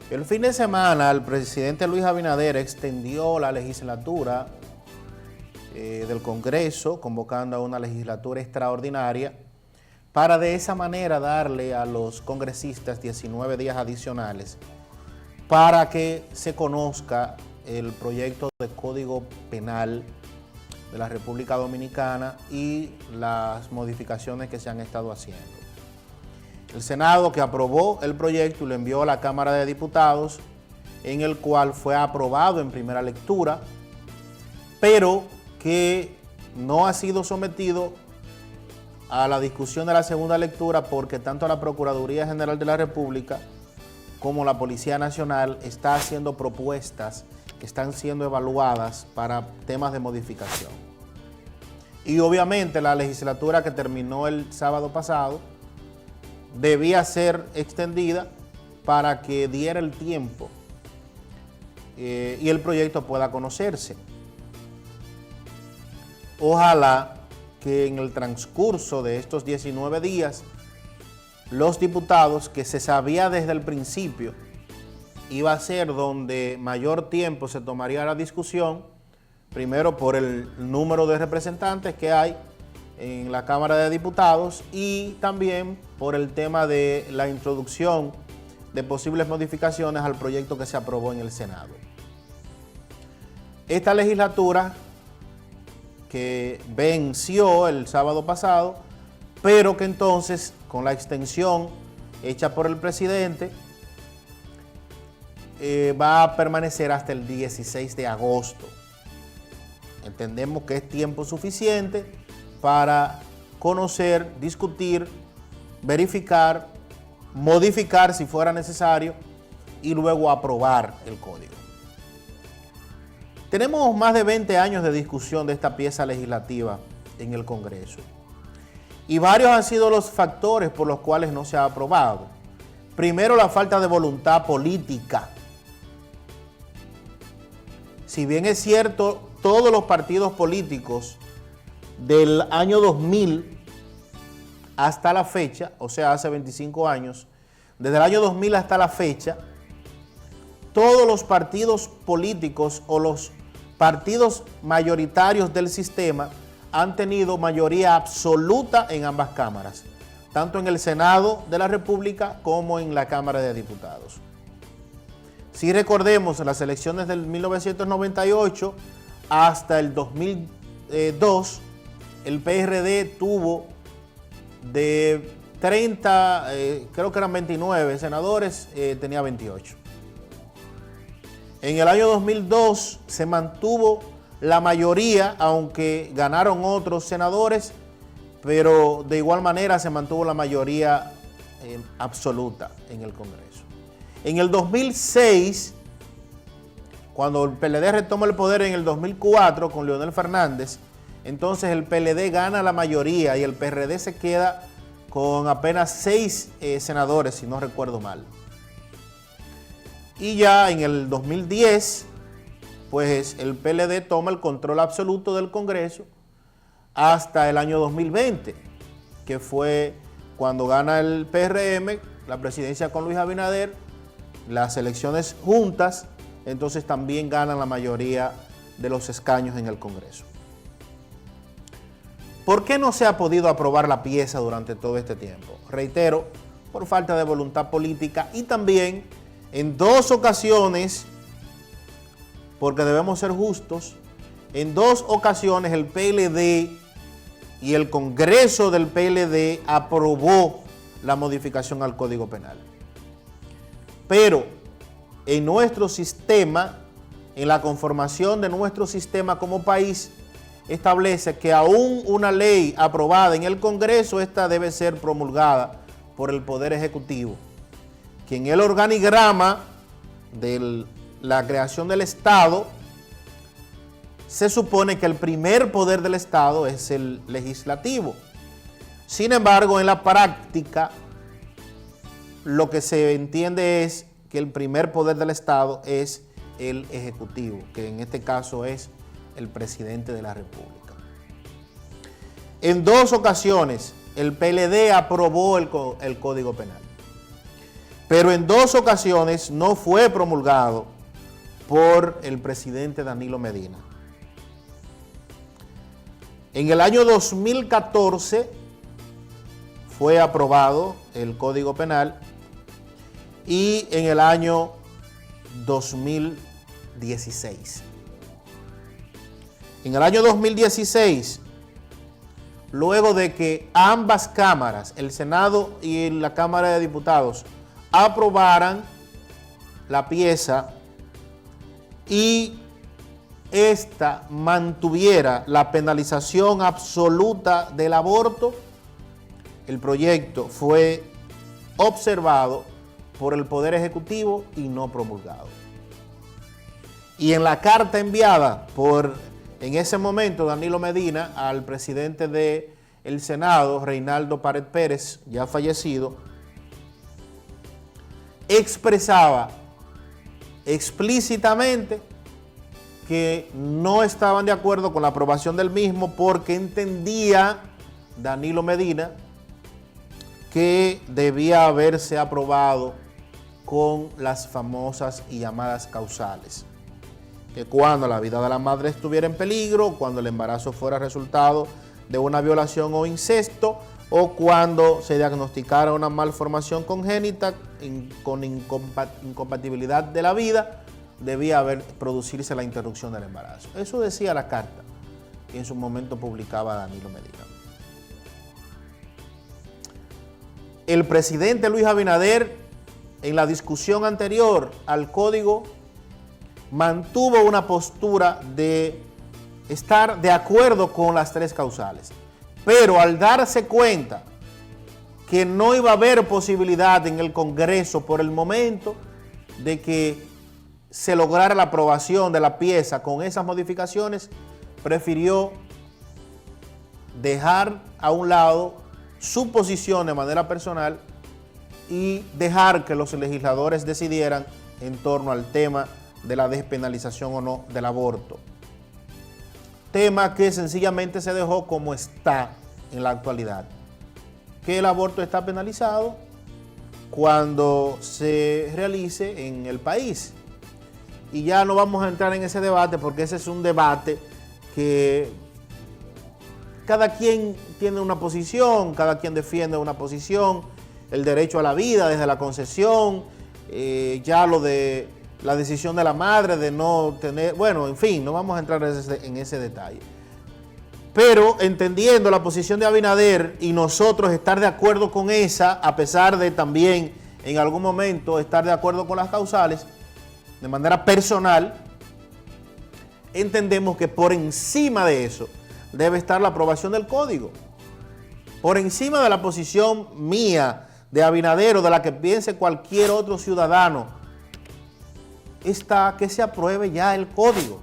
El fin de semana el presidente Luis Abinader extendió la legislatura del Congreso, convocando a una legislatura extraordinaria para de esa manera darle a los congresistas 19 días adicionales para que se conozca el proyecto de Código Penal de la República Dominicana y las modificaciones que se han estado haciendo. El Senado, que aprobó el proyecto y lo envió a la Cámara de Diputados, en el cual fue aprobado en primera lectura, pero que no ha sido sometido a la discusión de la segunda lectura porque tanto la Procuraduría General de la República como la Policía Nacional está haciendo propuestas que están siendo evaluadas para temas de modificación. Y obviamente la legislatura que terminó el sábado pasado debía ser extendida para que diera el tiempo y el proyecto pueda conocerse. Ojalá que en el transcurso de estos 19 días, los diputados, que se sabía desde el principio iba a ser donde mayor tiempo se tomaría la discusión, primero por el número de representantes que hay en la Cámara de Diputados y también por el tema de la introducción de posibles modificaciones al proyecto que se aprobó en el Senado. Esta legislatura que venció el sábado pasado, pero que entonces con la extensión hecha por el presidente va a permanecer hasta el 16 de agosto. Entendemos que es tiempo suficiente para conocer, discutir, verificar, modificar si fuera necesario y luego aprobar el código. Tenemos más de 20 años de discusión de esta pieza legislativa en el Congreso y varios han sido los factores por los cuales no se ha aprobado. Primero, la falta de voluntad política. Si bien es cierto, todos los partidos políticos del año 2000 hasta la fecha, o sea, hace 25 años, desde el año 2000 hasta la fecha, todos los partidos políticos o los partidos mayoritarios del sistema han tenido mayoría absoluta en ambas cámaras, tanto en el Senado de la República como en la Cámara de Diputados. Si recordemos, en las elecciones del 1998 hasta el 2002, el PRD tuvo de 30, creo que eran 29 senadores, tenía 28. En el año 2002 se mantuvo la mayoría, aunque ganaron otros senadores, pero de igual manera se mantuvo la mayoría absoluta en el Congreso. En el 2006, cuando el PLD retoma el poder en el 2004 con Leonel Fernández, entonces el PLD gana la mayoría y el PRD se queda con apenas 6 senadores, si no recuerdo mal. Y ya en el 2010, pues el PLD toma el control absoluto del Congreso hasta el año 2020, que fue cuando gana el PRM, la presidencia con Luis Abinader, las elecciones juntas, entonces también ganan la mayoría de los escaños en el Congreso. ¿Por qué no se ha podido aprobar la pieza durante todo este tiempo? Reitero, por falta de voluntad política y también en 2 ocasiones, porque debemos ser justos, en 2 ocasiones el PLD y el Congreso del PLD aprobó la modificación al Código Penal. Pero en nuestro sistema, en la conformación de nuestro sistema como país, establece que aún una ley aprobada en el Congreso, esta debe ser promulgada por el Poder Ejecutivo, que en el organigrama de la creación del Estado se supone que el primer poder del Estado es el legislativo. Sin embargo, en la práctica, lo que se entiende es que el primer poder del Estado es el Ejecutivo, que en este caso es el presidente de la República. En 2 ocasiones, el PLD aprobó el Código Penal. pero en 2 ocasiones no fue promulgado por el presidente Danilo Medina. En el año 2014 fue aprobado el Código Penal y en el año 2016. En el año 2016, luego de que ambas cámaras, el Senado y la Cámara de Diputados, aprobaran la pieza y esta mantuviera la penalización absoluta del aborto, el proyecto fue observado por el Poder Ejecutivo y no promulgado. Y en la carta enviada por, en ese momento, Danilo Medina al presidente del Senado, Reinaldo Pared Pérez, ya fallecido, expresaba explícitamente que no estaban de acuerdo con la aprobación del mismo porque entendía Danilo Medina que debía haberse aprobado con las famosas y llamadas causales. Que cuando la vida de la madre estuviera en peligro, cuando el embarazo fuera resultado de una violación o incesto, o cuando se diagnosticara una malformación congénita con incompatibilidad de la vida, debía producirse la interrupción del embarazo. Eso decía la carta que en su momento publicaba Danilo Medina. El presidente Luis Abinader, en la discusión anterior al código, mantuvo una postura de estar de acuerdo con las 3 causales. Pero al darse cuenta que no iba a haber posibilidad en el Congreso por el momento de que se lograra la aprobación de la pieza con esas modificaciones, prefirió dejar a un lado su posición de manera personal y dejar que los legisladores decidieran en torno al tema de la despenalización o no del aborto. Tema que sencillamente se dejó como está en la actualidad, que el aborto está penalizado cuando se realice en el país. Y ya no vamos a entrar en ese debate porque ese es un debate que cada quien tiene una posición, cada quien defiende una posición, el derecho a la vida desde la concepción, ya lo de la decisión de la madre de no tener, bueno, en fin, no vamos a entrar en ese detalle. Pero entendiendo la posición de Abinader y nosotros estar de acuerdo con esa, a pesar de también en algún momento estar de acuerdo con las causales, de manera personal, entendemos que por encima de eso debe estar la aprobación del código. Por encima de la posición mía, de Abinader o de la que piense cualquier otro ciudadano, está que se apruebe ya el código.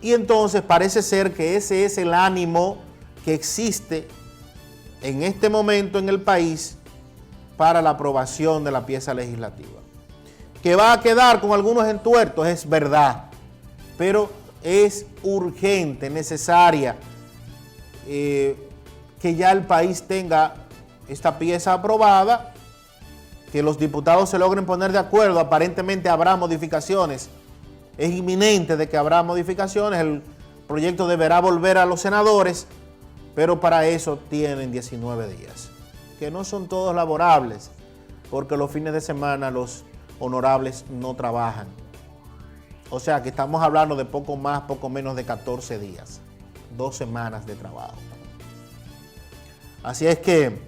Y entonces parece ser que ese es el ánimo que existe en este momento en el país para la aprobación de la pieza legislativa. Que va a quedar con algunos entuertos, es verdad, pero es urgente, necesaria que ya el país tenga esta pieza aprobada, que los diputados se logren poner de acuerdo. Aparentemente habrá modificaciones, es inminente de que habrá modificaciones, el proyecto deberá volver a los senadores, pero para eso tienen 19 días, que no son todos laborables, porque los fines de semana los honorables no trabajan. O sea que estamos hablando de poco más, poco menos de 14 días, 2 semanas de trabajo. Así es que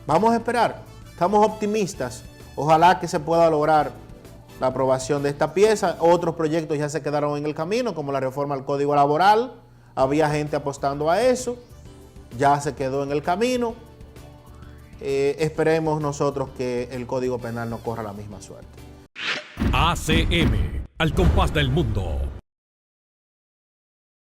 vamos a esperar, estamos optimistas, ojalá que se pueda lograr la aprobación de esta pieza. Otros proyectos ya se quedaron en el camino, como la reforma al Código Laboral, había gente apostando a eso, ya se quedó en el camino. Esperemos nosotros que el Código Penal no corra la misma suerte. ACM, al compás del mundo.